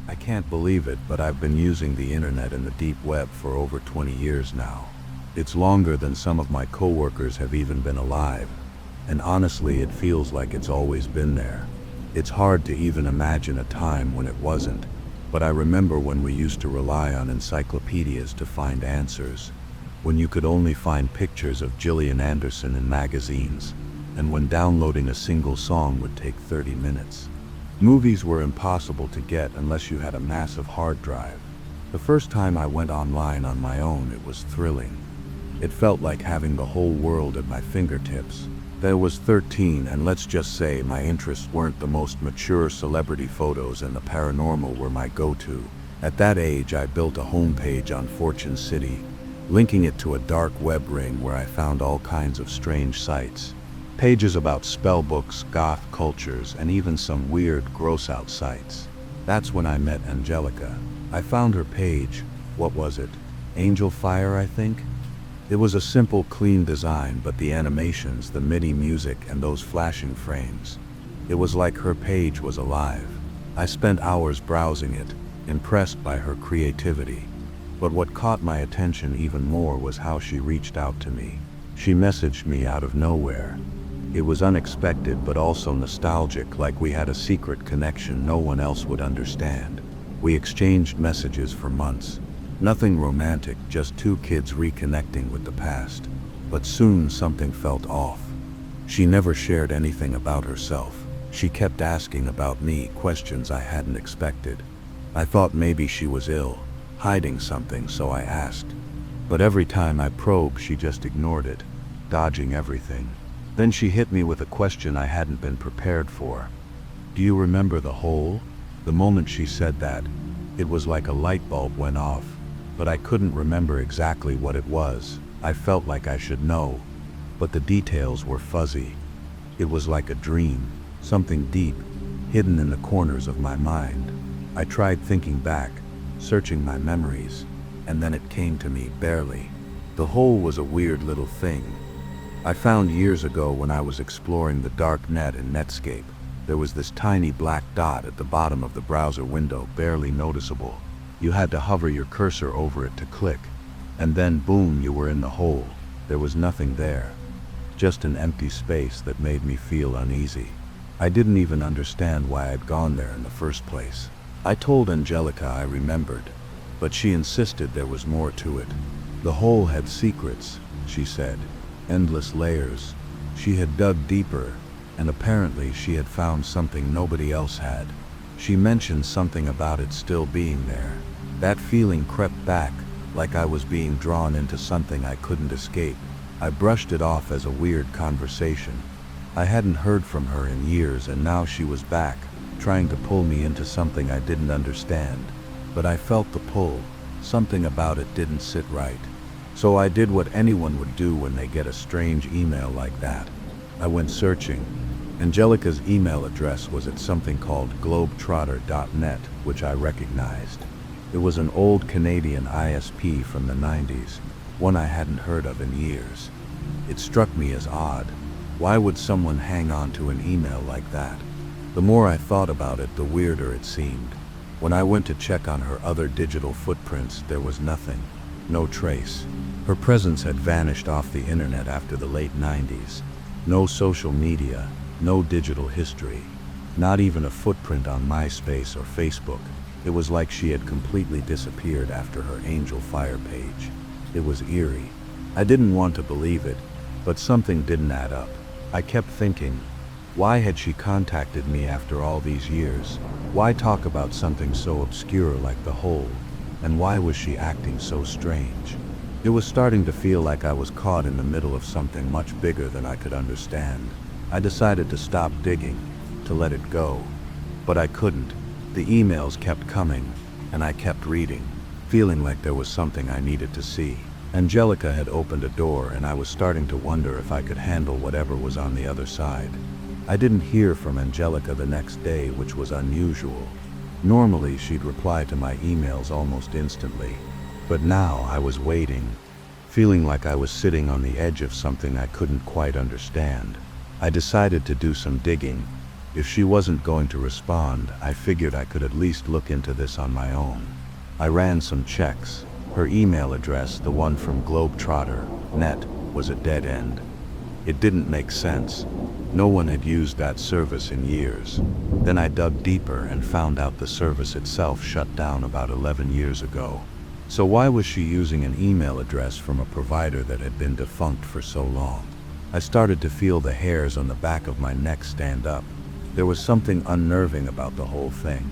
I can't believe it, but I've been using the internet and the deep web for over 20 years now. It's longer than some of my coworkers have even been alive. And honestly, it feels like it's always been there. It's hard to even imagine a time when it wasn't, but I remember when we used to rely on encyclopedias to find answers, when you could only find pictures of Gillian Anderson in magazines, and when downloading a single song would take 30 minutes. Movies were impossible to get unless you had a massive hard drive. The first time I went online on my own, it was thrilling. It felt like having the whole world at my fingertips. I was 13, and let's just say my interests weren't the most mature. Celebrity photos and the paranormal were my go-to. At that age, I built a homepage on Fortune City, linking it to a dark web ring where I found all kinds of strange sites. Pages about spellbooks, goth cultures, and even some weird, gross-out sites. That's when I met Angelica. I found her page. What was it? Angel Fire, I think? It was a simple, clean design, but the animations, the MIDI music, and those flashing frames. It was like her page was alive. I spent hours browsing it, impressed by her creativity. But what caught my attention even more was how she reached out to me. She messaged me out of nowhere. It was unexpected but also nostalgic, like we had a secret connection no one else would understand. We exchanged messages for months. Nothing romantic, just two kids reconnecting with the past. But soon something felt off. She never shared anything about herself. She kept asking about me, questions I hadn't expected. I thought maybe she was ill, hiding something, so I asked. But every time I probed, she just ignored it, dodging everything. Then she hit me with a question I hadn't been prepared for. Do you remember the hole? The moment she said that, it was like a light bulb went off. But I couldn't remember exactly what it was. I felt like I should know, but the details were fuzzy. It was like a dream, something deep, hidden in the corners of my mind. I tried thinking back, searching my memories, and then it came to me, barely. The hole was a weird little thing I found years ago when I was exploring the dark net in Netscape. There was this tiny black dot at the bottom of the browser window, barely noticeable. You had to hover your cursor over it to click, and then boom, you were in the hole. There was nothing there, just an empty space that made me feel uneasy. I didn't even understand why I'd gone there in the first place. I told Angelica I remembered, but she insisted there was more to it. The hole had secrets, she said, endless layers. She had dug deeper, and apparently she had found something nobody else had. She mentioned something about it still being there. That feeling crept back, like I was being drawn into something I couldn't escape. I brushed it off as a weird conversation. I hadn't heard from her in years, and now she was back, trying to pull me into something I didn't understand. But I felt the pull. Something about it didn't sit right. So I did what anyone would do when they get a strange email like that. I went searching. Angelica's email address was at something called globetrotter.net, which I recognized. It was an old Canadian ISP from the 90s, one I hadn't heard of in years. It struck me as odd. Why would someone hang on to an email like that? The more I thought about it, the weirder it seemed. When I went to check on her other digital footprints, there was nothing, no trace. Her presence had vanished off the internet after the late 90s. No social media, no digital history, not even a footprint on MySpace or Facebook. It was like she had completely disappeared after her Angel Fire page. It was eerie. I didn't want to believe it, but something didn't add up. I kept thinking, why had she contacted me after all these years? Why talk about something so obscure like the hole? And why was she acting so strange? It was starting to feel like I was caught in the middle of something much bigger than I could understand. I decided to stop digging, to let it go. But I couldn't. The emails kept coming, and I kept reading, feeling like there was something I needed to see. Angelica had opened a door, and I was starting to wonder if I could handle whatever was on the other side. I didn't hear from Angelica the next day, which was unusual. Normally, she'd reply to my emails almost instantly. But now I was waiting, feeling like I was sitting on the edge of something I couldn't quite understand. I decided to do some digging. If she wasn't going to respond, I figured I could at least look into this on my own. I ran some checks. Her email address, the one from Globetrotter.net, was a dead end. It didn't make sense. No one had used that service in years. Then I dug deeper and found out the service itself shut down about 11 years ago. So why was she using an email address from a provider that had been defunct for so long? I started to feel the hairs on the back of my neck stand up. There was something unnerving about the whole thing.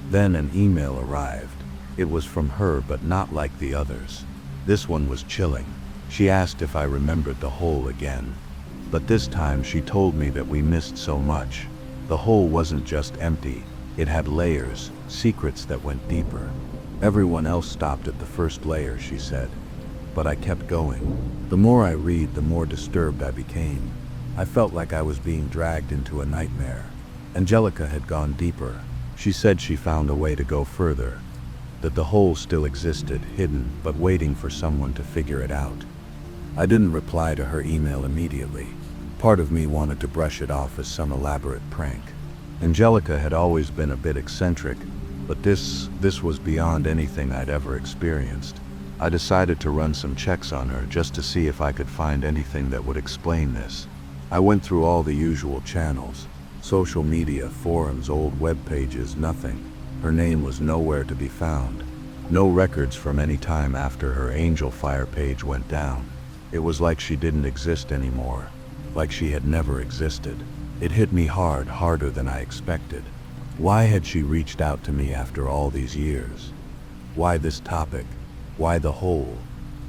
Then an email arrived. It was from her, but not like the others. This one was chilling. She asked if I remembered the hole again. But this time she told me that we missed so much. The hole wasn't just empty. It had layers, secrets that went deeper. Everyone else stopped at the first layer, she said. But I kept going. The more I read, the more disturbed I became. I felt like I was being dragged into a nightmare. Angelica had gone deeper. She said she found a way to go further. That the hole still existed, hidden, but waiting for someone to figure it out. I didn't reply to her email immediately. Part of me wanted to brush it off as some elaborate prank. Angelica had always been a bit eccentric, but this was beyond anything I'd ever experienced. I decided to run some checks on her just to see if I could find anything that would explain this. I went through all the usual channels. Social media, forums, old web pages, nothing. Her name was nowhere to be found. No records from any time after her Angel Fire page went down. It was like she didn't exist anymore. Like she had never existed. It hit me hard, harder than I expected. Why had she reached out to me after all these years? Why this topic? Why the hole?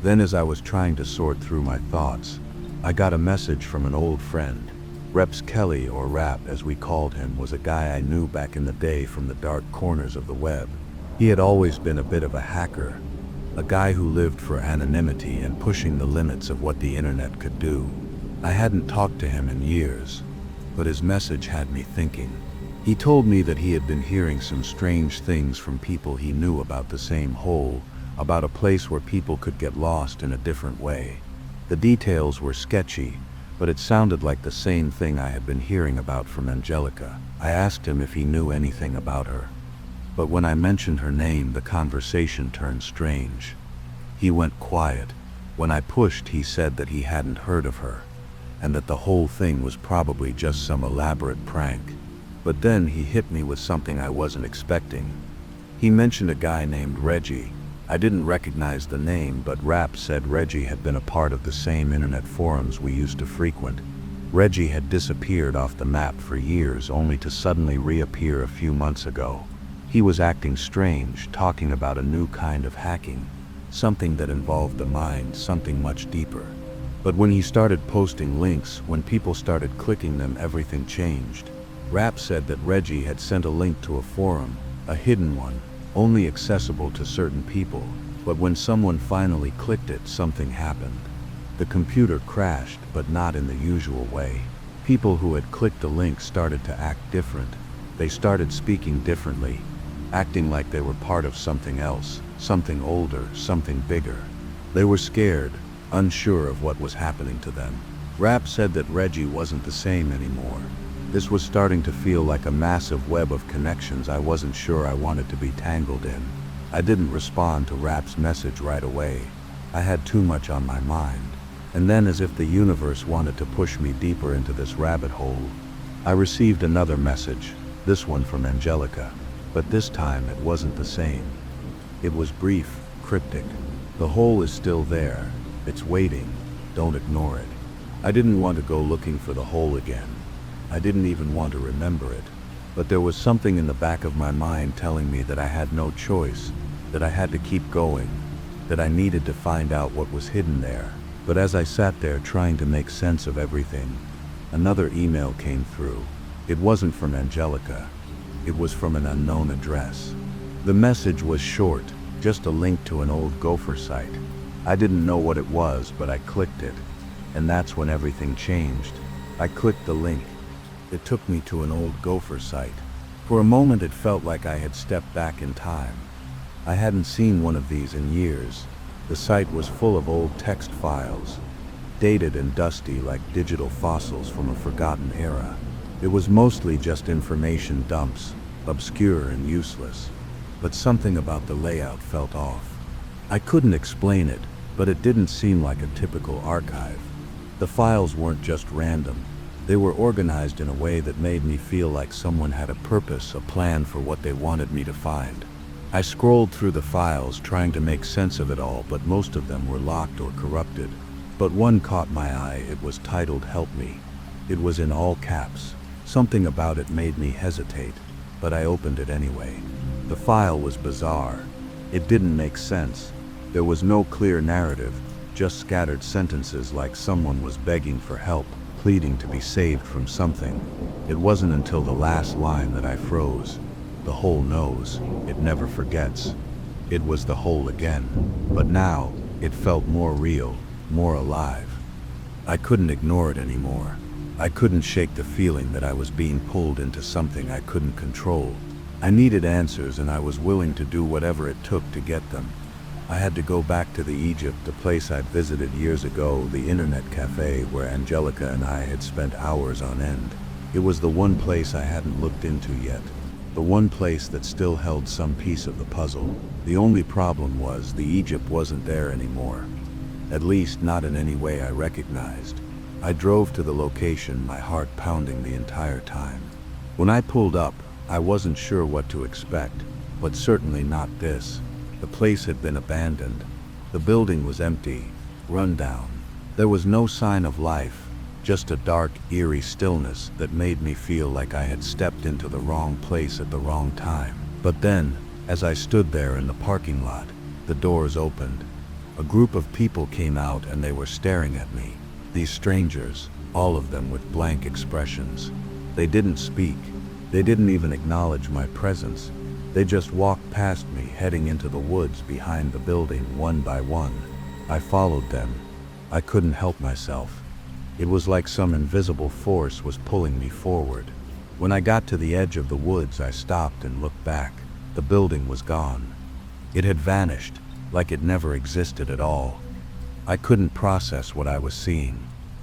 Then as I was trying to sort through my thoughts, I got a message from an old friend. Reps Kelly, or Rap as we called him, was a guy I knew back in the day from the dark corners of the web. He had always been a bit of a hacker, a guy who lived for anonymity and pushing the limits of what the internet could do. I hadn't talked to him in years, but his message had me thinking. He told me that he had been hearing some strange things from people he knew about the same hole, about a place where people could get lost in a different way. The details were sketchy, but it sounded like the same thing I had been hearing about from Angelica. I asked him if he knew anything about her. But when I mentioned her name, the conversation turned strange. He went quiet. When I pushed, he said that he hadn't heard of her, and that the whole thing was probably just some elaborate prank. But then he hit me with something I wasn't expecting. He mentioned a guy named Reggie. I didn't recognize the name, but Rap said Reggie had been a part of the same internet forums we used to frequent. Reggie had disappeared off the map for years, only to suddenly reappear a few months ago. He was acting strange, talking about a new kind of hacking, something that involved the mind, something much deeper. But when he started posting links, when people started clicking them, everything changed. Rap said that Reggie had sent a link to a forum, a hidden one, only accessible to certain people, but when someone finally clicked it, something happened. The computer crashed, but not in the usual way. People who had clicked the link started to act different. They started speaking differently, acting like they were part of something else, something older, something bigger. They were scared, unsure of what was happening to them. Rap said that Reggie wasn't the same anymore. This was starting to feel like a massive web of connections I wasn't sure I wanted to be tangled in. I didn't respond to Rap's message right away. I had too much on my mind. And then, as if the universe wanted to push me deeper into this rabbit hole, I received another message, this one from Angelica. But this time it wasn't the same. It was brief, cryptic. The hole is still there. It's waiting. Don't ignore it. I didn't want to go looking for the hole again. I didn't even want to remember it. But there was something in the back of my mind telling me that I had no choice, that I had to keep going, that I needed to find out what was hidden there. But as I sat there trying to make sense of everything, another email came through. It wasn't from Angelica. It was from an unknown address. The message was short, just a link to an old Gopher site. I didn't know what it was, but I clicked it. And that's when everything changed. I clicked the link. It took me to an old Gopher site. For a moment it felt like I had stepped back in time. I hadn't seen one of these in years. The site was full of old text files, dated and dusty like digital fossils from a forgotten era. It was mostly just information dumps, obscure and useless. But something about the layout felt off. I couldn't explain it, but it didn't seem like a typical archive. The files weren't just random. They were organized in a way that made me feel like someone had a purpose, a plan for what they wanted me to find. I scrolled through the files trying to make sense of it all, but most of them were locked or corrupted. But one caught my eye. It was titled "Help Me." It was in all caps. Something about it made me hesitate, but I opened it anyway. The file was bizarre. It didn't make sense. There was no clear narrative, just scattered sentences like someone was begging for help, pleading to be saved from something. It wasn't until the last line that I froze. The hole knows, it never forgets. It was the hole again, but now it felt more real, more alive. I couldn't ignore it anymore. I couldn't shake the feeling that I was being pulled into something I couldn't control. I needed answers, and I was willing to do whatever it took to get them. I had to go back to the Egypt, the place I'd visited years ago, the internet cafe where Angelica and I had spent hours on end. It was the one place I hadn't looked into yet. The one place that still held some piece of the puzzle. The only problem was the Egypt wasn't there anymore. At least not in any way I recognized. I drove to the location, my heart pounding the entire time. When I pulled up, I wasn't sure what to expect, but certainly not this. The place had been abandoned. The building was empty, run down. There was no sign of life, just a dark, eerie stillness that made me feel like I had stepped into the wrong place at the wrong time. But then, as I stood there in the parking lot, the doors opened. A group of people came out and they were staring at me. These strangers, all of them with blank expressions. They didn't speak. They didn't even acknowledge my presence. They just walked past me, heading into the woods behind the building one by one. I followed them. I couldn't help myself. It was like some invisible force was pulling me forward. When I got to the edge of the woods, I stopped and looked back. The building was gone. It had vanished, like it never existed at all. I couldn't process what I was seeing.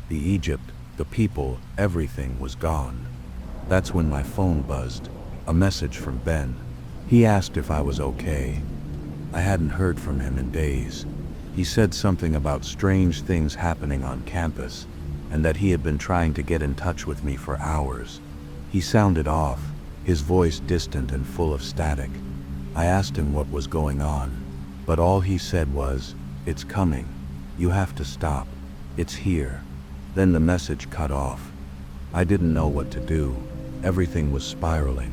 The Egypt, the people, everything was gone. That's when my phone buzzed. A message from Ben. He asked if I was okay. I hadn't heard from him in days. He said something about strange things happening on campus, and that he had been trying to get in touch with me for hours. He sounded off, his voice distant and full of static. I asked him what was going on, but all he said was, "It's coming. You have to stop. It's here." Then the message cut off. I didn't know what to do. Everything was spiraling.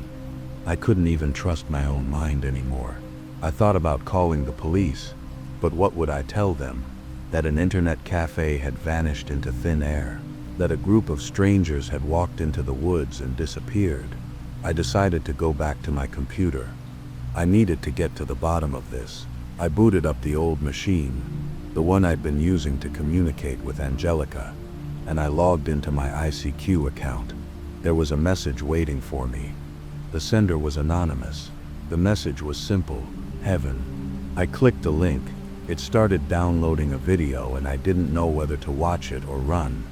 I couldn't even trust my own mind anymore. I thought about calling the police, but what would I tell them? That an internet cafe had vanished into thin air, that a group of strangers had walked into the woods and disappeared. I decided to go back to my computer. I needed to get to the bottom of this. I booted up the old machine, the one I'd been using to communicate with Angelica, and I logged into my ICQ account. There was a message waiting for me. The sender was anonymous. The message was simple: heaven. I clicked the link. It started downloading a video, and I didn't know whether to watch it or run.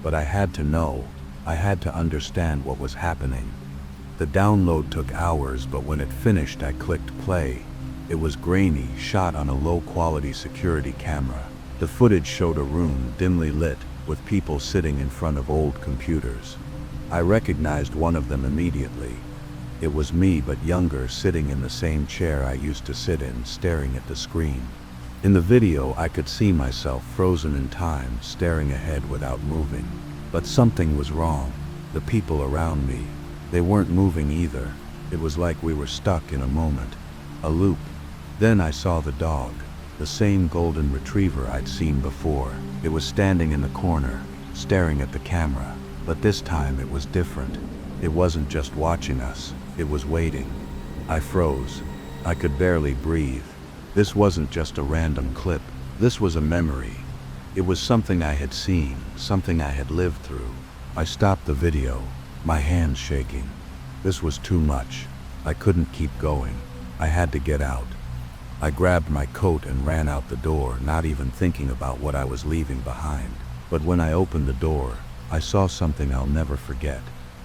But I had to know. I had to understand what was happening. The download took hours, but when it finished, I clicked play. It was grainy, shot on a low-quality security camera. The footage showed a room dimly lit, with people sitting in front of old computers. I recognized one of them immediately. It was me, but younger, sitting in the same chair I used to sit in, staring at the screen. In the video, I could see myself frozen in time, staring ahead without moving. But something was wrong. The people around me, they weren't moving either. It was like we were stuck in a moment, a loop. Then I saw the dog, the same golden retriever I'd seen before. It was standing in the corner, staring at the camera. But this time it was different. It wasn't just watching us, it was waiting. I froze. I could barely breathe. This wasn't just a random clip. This was a memory. It was something I had seen, something I had lived through. I stopped the video, my hands shaking. This was too much. I couldn't keep going. I had to get out. I grabbed my coat and ran out the door, not even thinking about what I was leaving behind. But when I opened the door, I saw something I'll never forget.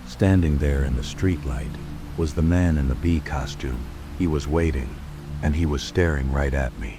Standing there in the streetlight was the man in the bee costume. He was waiting, and he was staring right at me.